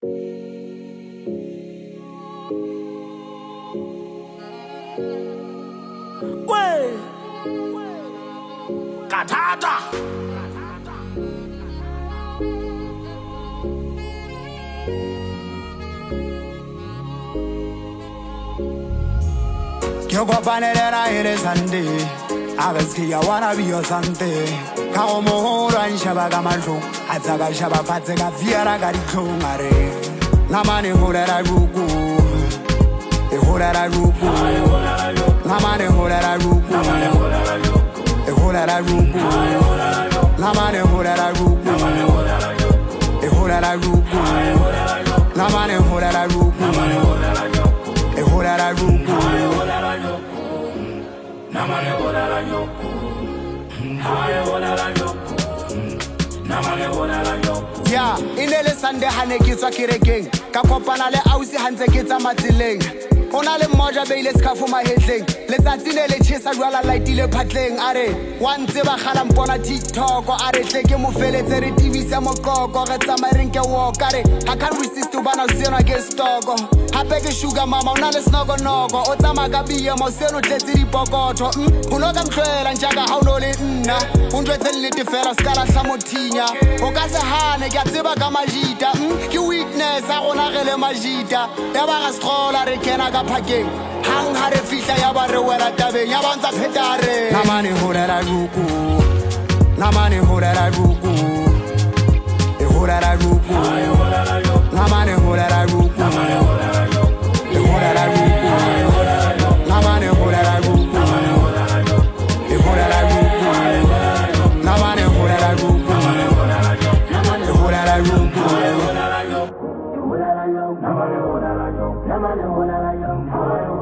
Wey Katata Kyoko panelela ile sande Agaskiya wanna be your sante Kao mohoro anshaba kamasho Atsaka shaba patse ka fiara ka ditlhongare Namane holela ruku Holela ruku Namane holela ruku Holela ruku Namane holela ruku Holela ruku Namane holela ruku Holela ruku Namane holela yoku Namane holela yoku Namane holela yoku Ya inele sande hane ke tswa kerekeng ka kopana le ausi hantse ke tsa matseleng Ona le mmoja beile skafu mahetleng letsatsi ne le tshesa jwala lightile phatleng are wa ntse ba gala mpona TikTok are tle ke mo feletse re tibisa mokoko re tsamayeng ke walk are I can't resist to bana seno ke stoko hape ke sugar mama ona le snogo nogo o tsama ka biye mo seno tletse dipokotho uno ka mhlwela njaka ha uno le nna undwetse le tefela skala hla mothinya o ka se hane ke tseba ka majita ke witness a gona gele majita ya ba ga scrolla re kena ka phakeng hang ha re fihla ya ba re wela tabeng ya ba ntsa phetare namane holela ruku namane holela ruku e holela ruku namane holela ruku e holela ruku namane holela ruku e holela ruku namane holela ruku e holela ruku namane holela ruku